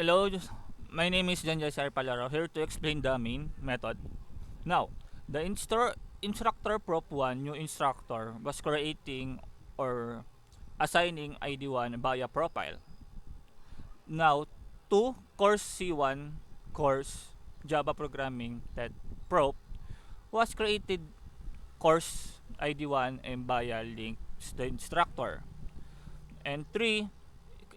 Hello, my name is Jan Jaiser Palaro, here to explain the main method. Now, the instructor prop 1, new instructor, was creating or assigning ID1 via profile. Now, to course C1 course Java programming that prop was created course ID1 and via links the instructor. And 3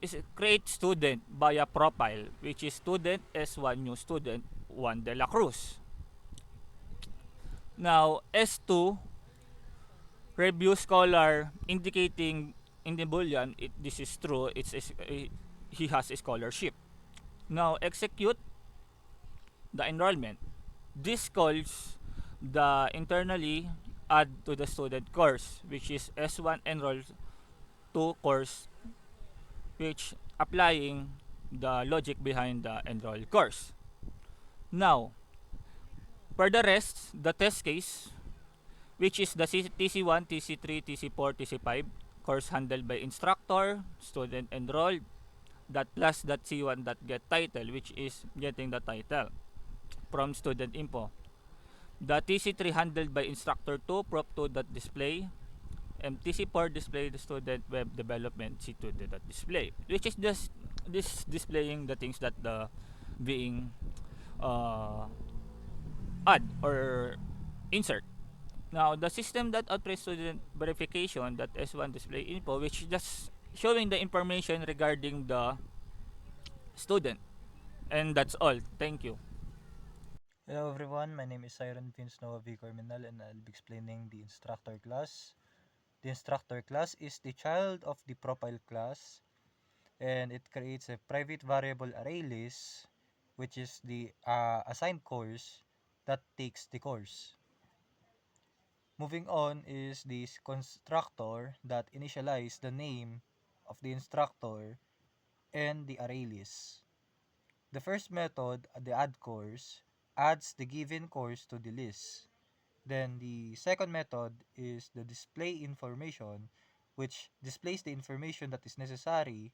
is create student via profile, which is student S1 new student 1 de la Cruz. Now, S2 review scholar indicating in the boolean this is true, he has a scholarship. Now, execute the enrollment. This calls the internally add to the student course, which is S1 enroll to course, which applying the logic behind the enroll course. Now, for the rest, the test case, which is the TC1, TC3, TC4, TC5, course handled by instructor, student enrolled, that plus that C1 that get title, which is getting the title from student info. The TC3 handled by instructor 2, prop 2 that display, and TC4 display the student web development C2 that display, which is just this displaying the things that the being uh, add or insert. Now, the system that operates student verification that S1 display info, which just showing the information regarding the student. And that's all. Thank you. Hello everyone, my name is Siren Vince Noah V. Corminal and I'll be explaining the instructor class. The instructor class is the child of the profile class and it creates a private variable array list which is the assigned course that takes the course. Moving on is this constructor that initialize the name of the instructor and the array list. The first method, the add course, adds the given course to the list. Then the second method is the display information, which displays the information that is necessary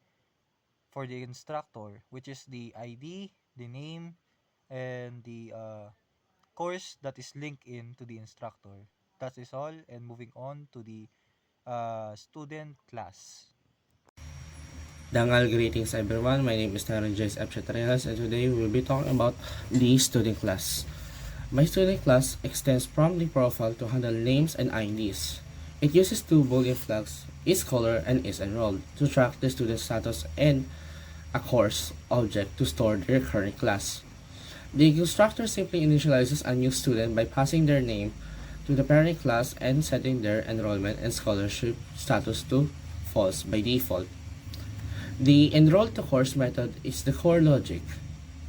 for the instructor, which is the ID, the name, and the course that is linked in to the instructor. That is all, and moving on to the student class. Dangal greetings everyone. My name is Taran Joyce Abshatrehas and today we will be talking about the student class. My student class extends from the profile to handle names and IDs. It uses two boolean flags, isColor and isEnrolled, to track the student status and a course object to store their current class. The constructor simply initializes a new student by passing their name to the parent class and setting their enrollment and scholarship status to false by default. The enroll to course method is the core logic.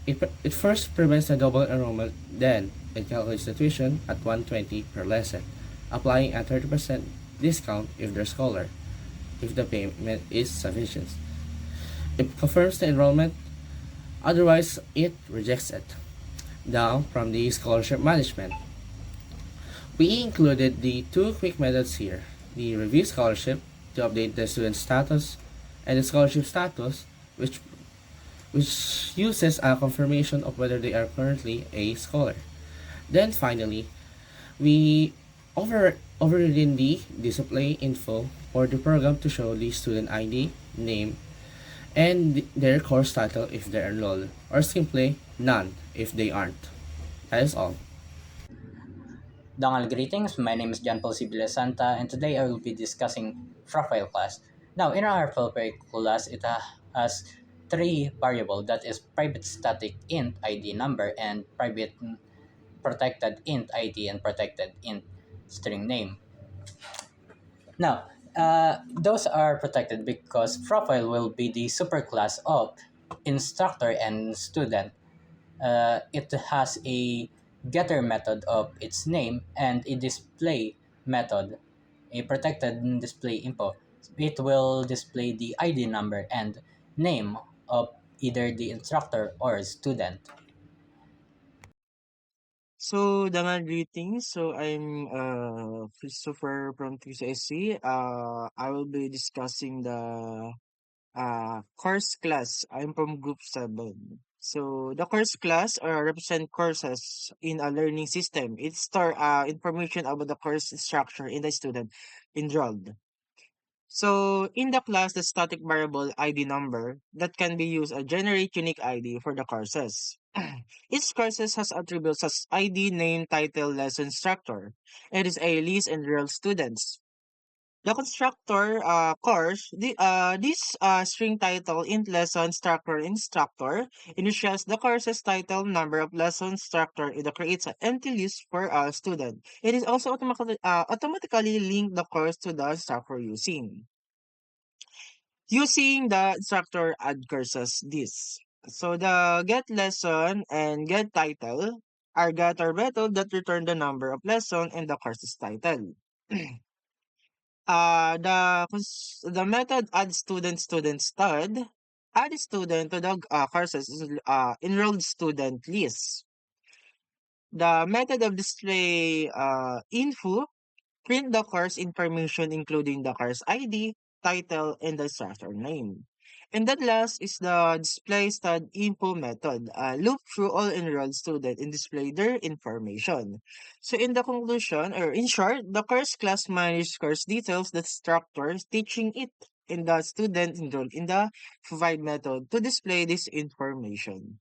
It first prevents a double enrollment, then it calculates the tuition at 120 per lesson, applying a 30% discount if they're scholar, if the payment is sufficient. It confirms the enrollment, otherwise it rejects it. Now, from the scholarship management, we included the two quick methods here, the review scholarship to update the student status and the scholarship status, which uses a confirmation of whether they are currently a scholar. Then finally, we overridden the display info for the program to show the student ID, name, and their course title if they're enrolled, or simply none if they aren't. That is all. Dangal greetings, my name is John Paul Sibila Santa and today I will be discussing profile class. Now in our profile class, it has three variables, that is private static int ID number and private protected int ID and protected int string name. Now, those are protected because profile will be the superclass of instructor and student. It has a getter method of its name and a display method, a protected display info. It will display the ID number and name of either the instructor or student. So, Dangan greetings. So, I'm Christopher from TCSC. I will be discussing the course class. I'm from group 7. So the course class represent courses in a learning system. It store information about the course structure in the student enrolled. So in the class, the static variable ID number that can be used to generate unique ID for the courses. Each courses has attributes as ID, name, title, lesson, structure. It is a list and real students. The constructor course, this string title int lesson structure instructor initials the course's title, number of lesson structure. It creates an empty list for a student. It is also automatically link the course to the instructor using the instructor add courses this. So the get lesson and get title are getter method that return the number of lesson and the course's title. The method add student stud add student to the courses enrolled student list. The method of display info print the course information including the course ID, title, and the instructor name. And then last is the display stud info method. Loop through all enrolled students and display their information. So in the conclusion, or in short, the course class manages course details, the instructor is teaching it, and the student enrolled in the provide method to display this information.